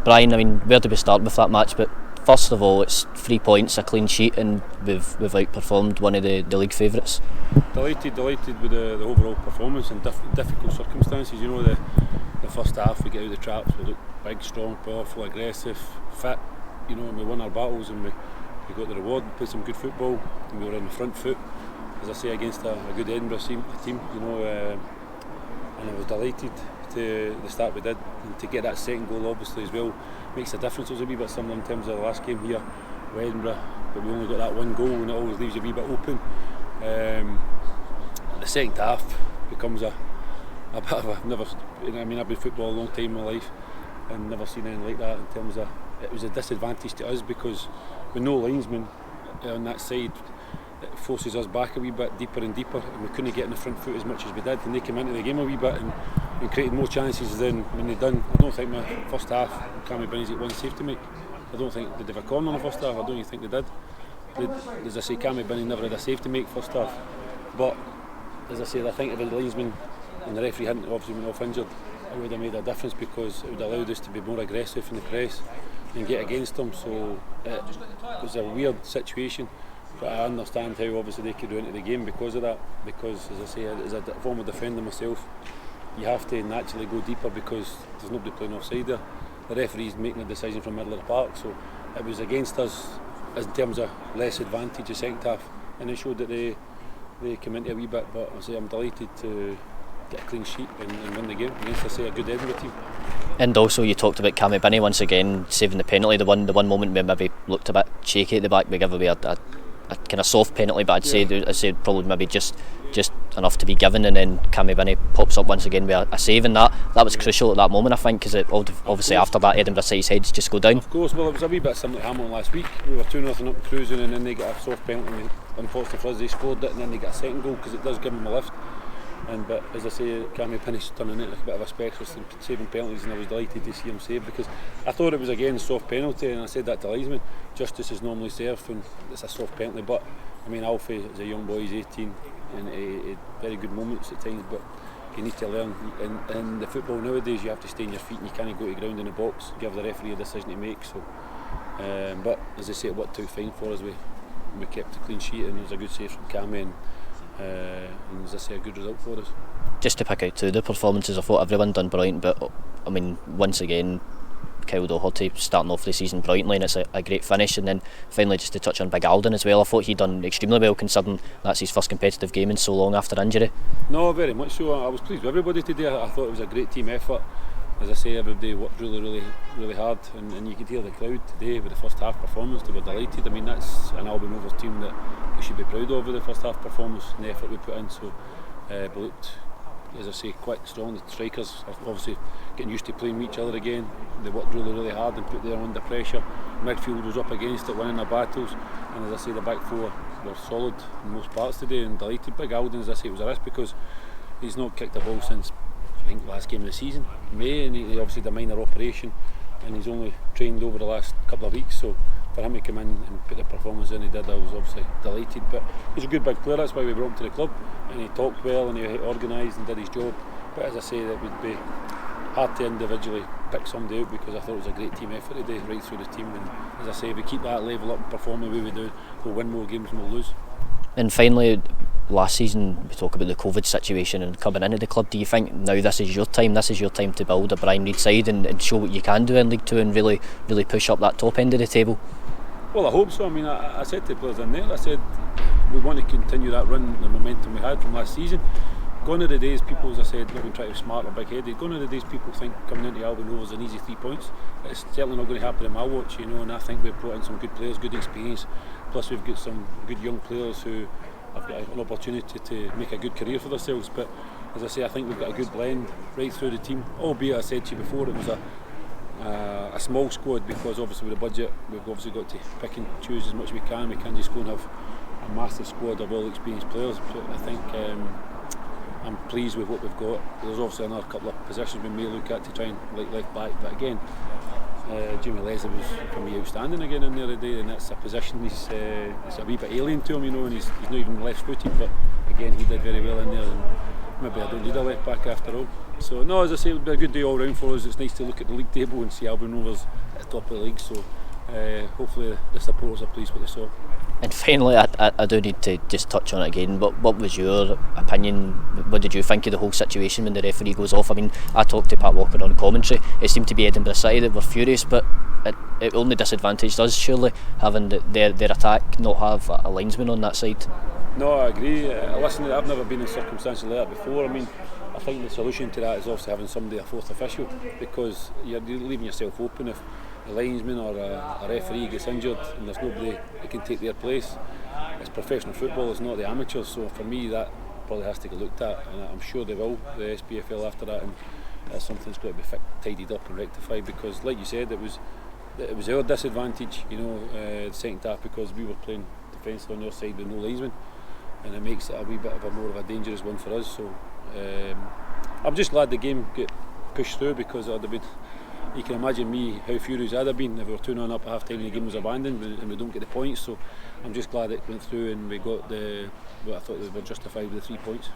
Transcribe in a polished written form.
Brian, I mean, where do we start with that match? But first of all, it's 3 points, a clean sheet, and we've outperformed one of the league favourites. Delighted with the overall performance in difficult circumstances. You know, the first half we get out of the traps, we look big, strong, powerful, aggressive, fit. You know, and we won our battles and we got the reward. We played some good football and we were on the front foot, as I say, against a good Edinburgh team. You know, and I was delighted to the start we did, and to get that second goal obviously as well makes a difference. It was a wee bit similar in terms of the last game here with Edinburgh, but we only got that one goal and it always leaves you a wee bit open. The second half becomes a bit of I've been football a long time in my life and never seen anything like that in terms of, it was a disadvantage to us because with no linesman on that side, it forces us back a wee bit deeper and deeper, and we couldn't get in the front foot as much as we did, and they came into the game a wee bit and created more chances than when they done. I don't think my first half, Cammy Binney's got one save to make. I don't think they did a corner in the first half. I don't even think they did. As I say, Cammy Binney never had a save to make first half. But as I said, I think if the linesman and the referee hadn't obviously been off injured, it would have made a difference because it would have allowed us to be more aggressive in the press and get against them. So it was a weird situation. But I understand how obviously they could go into the game because of that. Because as I say, as a former defender myself, you have to naturally go deeper because there's nobody playing offside there. The referee's making a decision from the middle of the park, so it was against us in terms of less advantage the second half, and it showed that they came into a wee bit. But I say I'm delighted to get a clean sheet and win the game against, I say, a good Edinburgh team. And also you talked about Cammy Binney once again saving the penalty. The one moment we maybe looked a bit shaky at the back, we gave away a kind of soft penalty, but I'd say probably maybe just enough to be given, and then Cammy Binney pops up once again with a save, and that was crucial at that moment, I think, because obviously after that Edinburgh side's heads just go down. Of course, well, it was a wee bit similar to Hamilton last week. We were 2-0 up cruising, and then they got a soft penalty, and unfortunately for us they scored it, and then they got a second goal because it does give them a lift. But as I say, Cammy Binney's turning into a bit of a specialist in saving penalties, and I was delighted to see him save because I thought it was again a soft penalty, and I said that to linesman. Justice is normally served and it's a soft penalty, but I mean, Alfie is a young boy, he's 18, and he very good moments at times, but you need to learn. In the football nowadays, you have to stay on your feet and you can't go to the ground in the box, give the referee a decision to make. So, but as I say, it worked out fine for us. We kept a clean sheet, and it was a good save from Cammy, and as I say, a good result for us. Just to pick out two of the performances, I thought everyone done brilliant, but I mean, once again, Kyle Doherty starting off the season brilliantly, and it's a great finish. And then finally, just to touch on Big Alden as well, I thought he'd done extremely well considering that's his first competitive game in so long after injury. No, very much so. I was pleased with everybody today. I thought it was a great team effort. As I say, everybody worked really hard, and you could hear the crowd today with the first half performance. They were delighted. I mean, that's an Albion Rovers team that we should be proud of with the first half performance and the effort we put in. So, but looked, as I say, quick, strong. The strikers are obviously getting used to playing with each other again. They worked really hard and put them under pressure. Midfield was up against it, winning their battles, and as I say, the back four were solid in most parts today, and delighted. Big Alden, as I say, it was a risk because he's not kicked a ball since I think last game of the season, May, and he obviously had a minor operation, and he's only trained over the last couple of weeks. So for him to come in and put the performance in he did, I was obviously delighted. But he's a good big player, that's why we brought him to the club, and he talked well and he organised and did his job. But as I say, it would be hard to individually pick somebody out because I thought it was a great team effort today, right through the team. And as I say, if we keep that level up and perform the way we do, we'll win more games than we'll lose. And finally, last season we talk about the COVID situation and coming into the club. Do you think now this is your time to build a Brian Reid side and show what you can do in League 2 and really push up that top end of the table? Well, I hope so. I mean, I said to the players in there, I said we want to continue that run, the momentum we had from last season. Gone are the days people, as I said, not going to try to be smart or big-headed. Gone are the days people think coming into Albion Rovers is an easy 3 points. It's certainly not going to happen in my watch, you know, and I think we've brought in some good players, good experience. Plus we've got some good young players who have got an opportunity to make a good career for themselves. But as I say, I think we've got a good blend right through the team. Albeit, I said to you before, it was a small squad because obviously with the budget we've obviously got to pick and choose as much as we can. We can't just go and have a massive squad of all experienced players. But I think I'm pleased with what we've got. There's obviously another couple of positions we may look at to try and like left back, but again, Jimmy Leslie was for me outstanding again in there today, and that's a position it's a wee bit alien to him, you know, and he's not even left footed, but again he did very well in there. And maybe I don't need a left back after all. So no, as I say, it would be a good day all round for us. It's nice to look at the league table and see Albion Rovers at the top of the league. So hopefully the supporters are pleased with what they saw. And finally, I do need to just touch on it again. What was your opinion? What did you think of the whole situation when the referee goes off? I mean, I talked to Pat Walker on commentary. It seemed to be Edinburgh City that were furious, but it only disadvantaged us, surely, having their attack not have a linesman on that side. No, I agree. Listen, I've never been in circumstances like that before. I mean, I think the solution to that is obviously having somebody, a fourth official, because you're leaving yourself open if a linesman or a referee gets injured and there's nobody that can take their place. It's professional football, it's not the amateurs, so for me that probably has to get looked at, and I'm sure they will, the SPFL, after that, and something's got to be tidied up and rectified, because like you said, it was our disadvantage, the second half, because we were playing defensive on your side with no linesman, and it makes it a wee bit of more of a dangerous one for us. So I'm just glad the game got pushed through, because you can imagine me how furious I'd have been if we were 2-0 up at half time and the game was abandoned and we don't get the points. So I'm just glad it went through and we got what I thought we were justified with the 3 points.